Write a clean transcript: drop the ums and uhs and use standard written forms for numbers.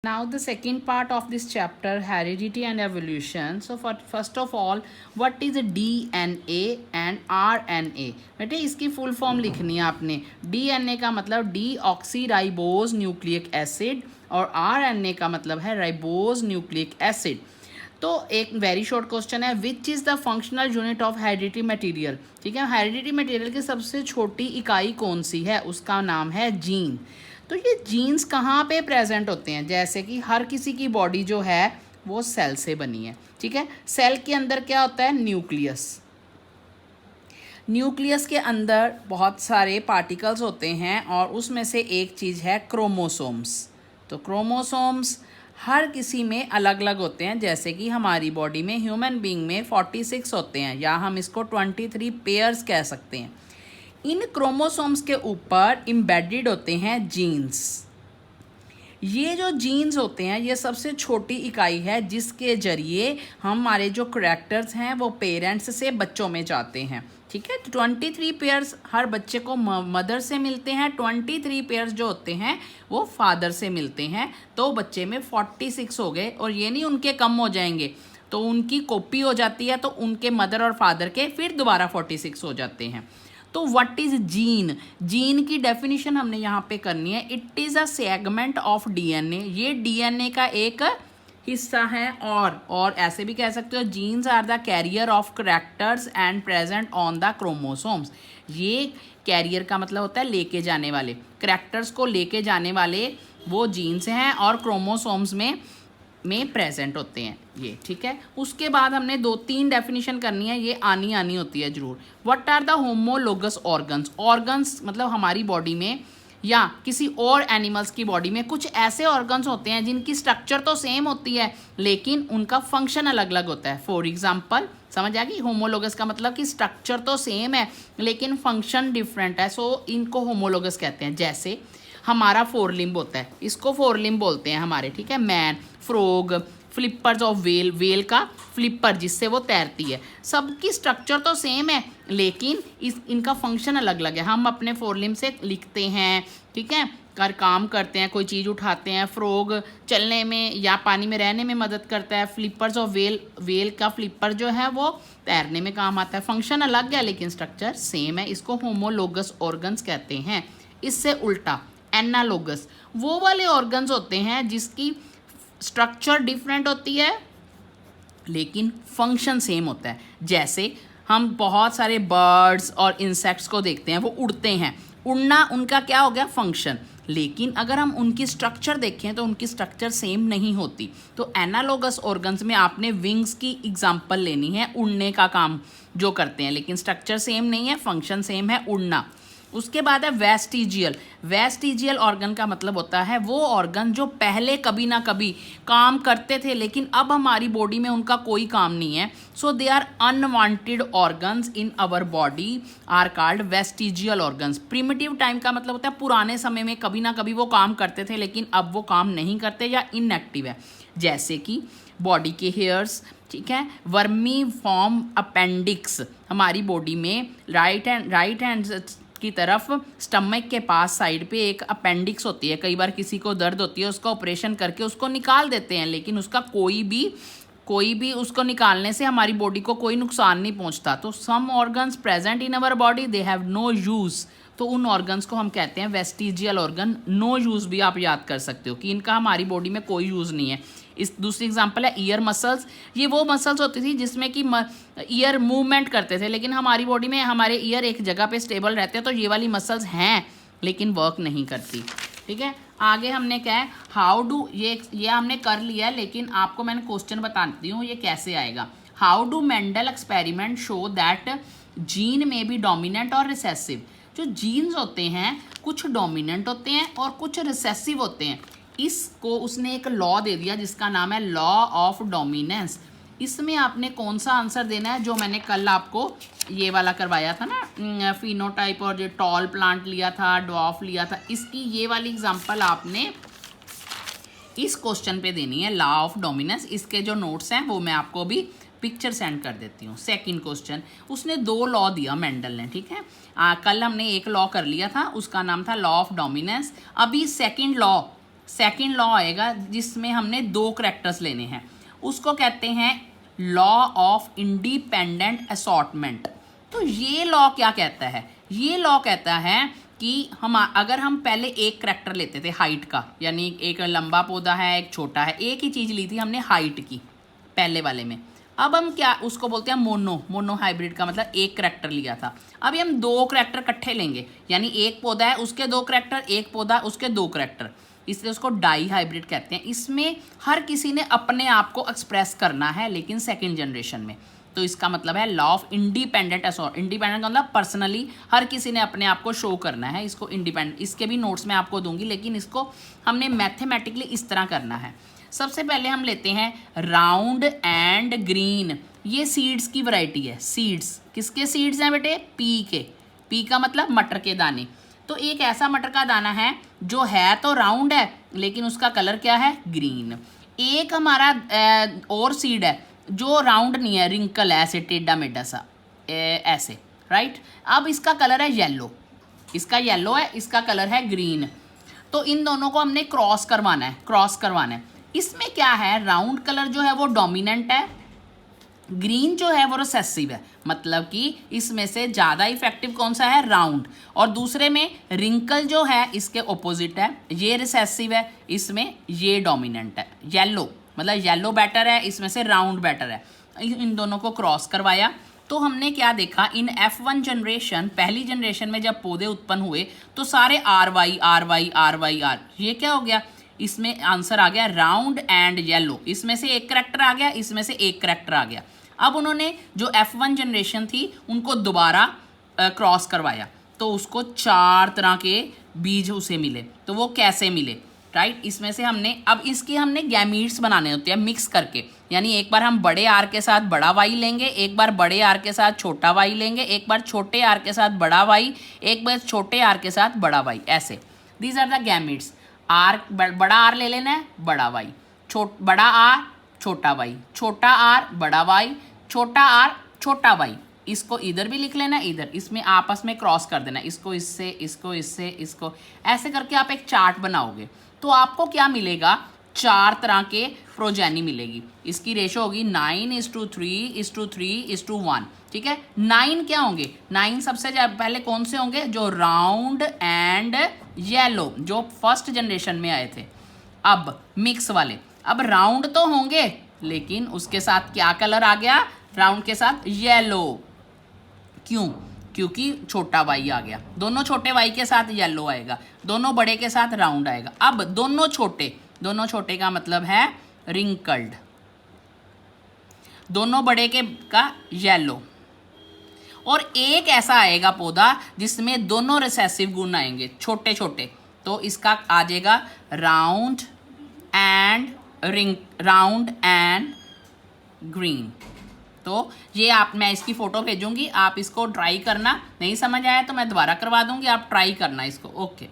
Now the second part of this chapter, heredity and evolution. So first of all, what is DNA and RNA? बेटे इसकी full form लिखनी है आपने। DNA का मतलब D oxy ribose nucleic acid और RNA का मतलब है राइबोज न्यूक्लिक एसिड। तो एक वेरी शॉर्ट क्वेश्चन है, which is the functional unit of heredity material. ठीक है, हेरिडिटी मटेरियल की सबसे छोटी इकाई कौन सी है, उसका नाम है जीन। तो ये जीन्स कहाँ पे प्रेजेंट होते हैं, जैसे कि हर किसी की बॉडी जो है वो सेल से बनी है। ठीक है, सेल के अंदर क्या होता है, न्यूक्लियस। न्यूक्लियस के अंदर बहुत सारे पार्टिकल्स होते हैं और उसमें से एक चीज़ है क्रोमोसोम्स। तो क्रोमोसोम्स हर किसी में अलग अलग होते हैं, जैसे कि हमारी बॉडी में ह्यूमन बीइंग में 46 होते हैं, या हम इसको 23 पेयर्स कह सकते हैं। इन क्रोमोसोम्स के ऊपर इम्बेडेड होते हैं जीन्स। ये जो जीन्स होते हैं ये सबसे छोटी इकाई है जिसके जरिए हमारे जो करैक्टर्स हैं वो पेरेंट्स से बच्चों में जाते हैं। ठीक है, तो 23 पेयर्स हर बच्चे को मदर से मिलते हैं, 23 पेयर्स जो होते हैं वो फादर से मिलते हैं। तो बच्चे में 46 हो गए, और ये नहीं उनके कम हो जाएंगे, तो उनकी कॉपी हो जाती है, तो उनके मदर और फादर के फिर दोबारा 46 हो जाते हैं। तो व्हाट इज जीन, जीन की डेफिनेशन हमने यहाँ पे करनी है। It is a segment of DNA, ये डीएनए का एक हिस्सा है। और ऐसे भी कह सकते हो, genes are the carrier of characters and present on the chromosomes. ये कैरियर का मतलब होता है लेके जाने वाले, करैक्टर्स को लेके जाने वाले वो जीन्स हैं और क्रोमोसोम्स में प्रेजेंट होते हैं ये। ठीक है, उसके बाद हमने 2-3 डेफिनेशन करनी है, ये आनी होती है जरूर। What are the homologous organs, organs मतलब हमारी बॉडी में या किसी और एनिमल्स की बॉडी में कुछ ऐसे ऑर्गन्स होते हैं जिनकी स्ट्रक्चर तो सेम होती है लेकिन उनका फंक्शन अलग अलग होता है। फॉर एग्जाम्पल, समझ आ गई, होमोलोगस का मतलब कि स्ट्रक्चर तो सेम है लेकिन फंक्शन डिफरेंट है, सो इनको होमोलोगस कहते हैं। जैसे हमारा 4 लिम्ब होता है, इसको 4 लिम्ब बोलते हैं हमारे। ठीक है, man, frog, flippers of well, well का फ्लिपर जिससे वो तैरती है। सबकी स्ट्रक्चर तो सेम है लेकिन इनका फंक्शन अलग अलग है। हम अपने 4 लिम्ब से लिखते हैं, ठीक है, काम करते हैं, कोई चीज़ उठाते हैं। फ्रॉग चलने में या पानी में रहने में मदद करता है। फ्लिपर्स ऑफ वेल, वेल का फ्लिपर जो है वो तैरने में काम आता है। फंक्शन अलग है लेकिन स्ट्रक्चर सेम है, इसको होमोलोगस ऑर्गन्स कहते हैं। इससे उल्टा एनालोगस वो वाले ऑर्गन्स होते हैं जिसकी स्ट्रक्चर डिफरेंट होती है लेकिन फंक्शन सेम होता है। जैसे हम बहुत सारे बर्ड्स और इंसेक्ट्स को देखते हैं, वो उड़ते हैं, उड़ना उनका क्या हो गया, फंक्शन। लेकिन अगर हम उनकी स्ट्रक्चर देखें तो उनकी स्ट्रक्चर सेम नहीं होती। तो एनालोगस ऑर्गन्स में आपने विंग्स की एग्जांपल लेनी है, उड़ने का काम जो करते हैं लेकिन स्ट्रक्चर सेम नहीं है, फंक्शन सेम है, उड़ना। उसके बाद है वेस्टिजियल। वेस्टिजियल ऑर्गन का मतलब होता है वो ऑर्गन जो पहले कभी ना कभी काम करते थे लेकिन अब हमारी बॉडी में उनका कोई काम नहीं है। So they are unwanted organs in our body are called vestigial organs. Primitive time का मतलब होता है पुराने समय में कभी ना कभी वो काम करते थे लेकिन अब वो काम नहीं करते या इनएक्टिव है। जैसे कि बॉडी के हेयर्स, ठीक है, वर्मी फॉर्म अपेंडिक्स, हमारी बॉडी में राइट हैंड की तरफ स्टमक के पास साइड पे एक अपेंडिक्स होती है। कई बार किसी को दर्द होती है, उसका ऑपरेशन करके उसको निकाल देते हैं लेकिन उसका कोई भी उसको निकालने से हमारी बॉडी को कोई नुकसान नहीं पहुंचता। तो some organs present in our body they have no use, तो उन ऑर्गन्स को हम कहते हैं वेस्टिजियल ऑर्गन। नो यूज़ भी आप याद कर सकते हो कि इनका हमारी बॉडी में कोई यूज़ नहीं है। इस दूसरी एग्जांपल है ईयर मसल्स। ये वो मसल्स होती थी जिसमें कि ईयर मूवमेंट करते थे लेकिन हमारी बॉडी में हमारे ईयर एक जगह पे स्टेबल रहते हैं, तो ये वाली मसल्स हैं लेकिन वर्क नहीं करती। ठीक है, आगे हमने क्या है, हाउ डू, ये हमने कर लिया है लेकिन आपको मैंने क्वेश्चन बताती हूँ ये कैसे आएगा। How do Mendel experiment show that gene में बी डोमिनेंट और रिसेसिव। जो जीन्स होते हैं कुछ डोमिनेंट होते हैं और कुछ रिसेसिव होते हैं। इसको उसने एक लॉ दे दिया जिसका नाम है लॉ ऑफ डोमिनेंस। इसमें आपने कौन सा आंसर देना है, जो मैंने कल आपको ये वाला करवाया था ना, फिनोटाइप और जो टॉल प्लांट लिया था, ड्वार्फ लिया था, इसकी ये वाली एग्जांपल आपने इस क्वेश्चन पे देनी है, लॉ ऑफ डोमिनेंस। इसके जो नोट्स हैं वो मैं आपको भी पिक्चर सेंड कर देती हूँ। सेकंड क्वेश्चन, उसने 2 लॉ दिया मेंडल ने, ठीक है। कल हमने एक लॉ कर लिया था, उसका नाम था लॉ ऑफ डोमिनेंस। अभी सेकंड लॉ सेकंड लॉ आएगा जिसमें हमने 2 करैक्टर्स लेने हैं, उसको कहते हैं लॉ ऑफ इंडिपेंडेंट असॉर्टमेंट। तो ये लॉ क्या कहता है? ये लॉ कहता है कि अगर हम पहले एक करैक्टर लेते थे हाइट का, यानी एक लंबा पौधा है एक छोटा है, एक ही चीज़ ली थी हमने हाइट की पहले वाले में। अब हम क्या उसको बोलते हैं मोनो हाइब्रिड का मतलब एक करैक्टर लिया था। अभी हम 2 करैक्टर इकट्ठे लेंगे, यानी एक पौधा है उसके 2 करैक्टर, एक पौधा उसके 2 करैक्टर, इसलिए उसको डाई हाइब्रिड कहते हैं। इसमें हर किसी ने अपने आप को एक्सप्रेस करना है, लेकिन सेकेंड जनरेशन में। तो इसका मतलब है लॉ ऑफ इंडिपेंडेंट इंडिपेंडेंट का मतलब पर्सनली हर किसी ने अपने आप को शो करना है, इसको इंडिपेंडेंट। इसके भी नोट्स मैं आपको दूंगी, लेकिन इसको हमने मैथमेटिकली इस तरह करना है। सबसे पहले हम लेते हैं राउंड एंड ग्रीन। ये सीड्स की वैरायटी है। सीड्स किसके सीड्स हैं बेटे? पी के। पी का मतलब मटर के दाने। तो एक ऐसा मटर का दाना है जो है तो राउंड है लेकिन उसका कलर क्या है? ग्रीन। एक हमारा और सीड है जो राउंड नहीं है, रिंकल है, ऐसे टेढ़ा मेढ़ा सा ऐसे, राइट। अब इसका कलर है येलो, इसका येलो है, इसका कलर है ग्रीन। तो इन दोनों को हमने क्रॉस करवाना है। इसमें क्या है, राउंड कलर जो है वो डोमिनेंट है, ग्रीन जो है वो रिसेसिव है। मतलब कि इसमें से ज़्यादा इफेक्टिव कौन सा है? राउंड। और दूसरे में रिंकल जो है इसके ऑपोजिट है, ये रिसेसिव है, इसमें ये डोमिनेंट है। येलो मतलब येलो बेटर है, इसमें से राउंड बेटर है। इन दोनों को क्रॉस करवाया तो हमने क्या देखा, इन F1 जनरेशन, पहली जनरेशन में जब पौधे उत्पन्न हुए तो सारे RY, ये क्या हो गया? इसमें आंसर आ गया राउंड एंड येलो। इसमें से एक करैक्टर आ गया, इसमें से एक करैक्टर आ गया। अब उन्होंने जो F1 जनरेशन थी उनको दोबारा क्रॉस करवाया तो उसको 4 तरह के बीज उसे मिले। तो वो कैसे मिले, राइट। इसमें से हमने गैमीट्स बनाने होते हैं मिक्स करके, यानी एक बार हम बड़े आर के साथ बड़ा वाई लेंगे, एक बार बड़े आर के साथ छोटा वाई लेंगे, एक बार छोटे आर के साथ बड़ा वाई, एक बार छोटे आर के साथ बड़ा वाई, ऐसे। These are the gametes. R बड़ा आर ले लेना है, बड़ा वाई, बड़ा आर छोटा वाई, छोटा आर बड़ा वाई, छोटा आर छोटा वाई। इसको इधर भी लिख लेना, इधर, इसमें आपस में क्रॉस कर देना, इसको इससे, इसको इससे, इसको ऐसे करके आप एक चार्ट बनाओगे तो आपको क्या मिलेगा? 4 तरह के प्रोजेनी मिलेगी। इसकी रेशो होगी 9:3:3:1, ठीक है। 9 क्या होंगे? 9 सबसे पहले कौन से होंगे? जो राउंड एंड येलो, जो फर्स्ट जनरेशन में आए थे। अब मिक्स वाले, अब राउंड तो होंगे लेकिन उसके साथ क्या कलर आ गया? राउंड के साथ येलो। क्यों? क्योंकि छोटा वाई आ गया। दोनों छोटे वाई के साथ येलो आएगा, दोनों बड़े के साथ राउंड आएगा। अब दोनों छोटे का मतलब है रिंकल्ड, दोनों बड़े का येलो। और एक ऐसा आएगा पौधा जिसमें दोनों रिसेसिव गुण आएंगे, छोटे छोटे, तो इसका आ जाएगा राउंड एंड ग्रीन। तो ये मैं इसकी फ़ोटो भेजूंगी, आप इसको ट्राई करना। नहीं समझ आया तो मैं दोबारा करवा दूंगी, आप ट्राई करना इसको। ओके।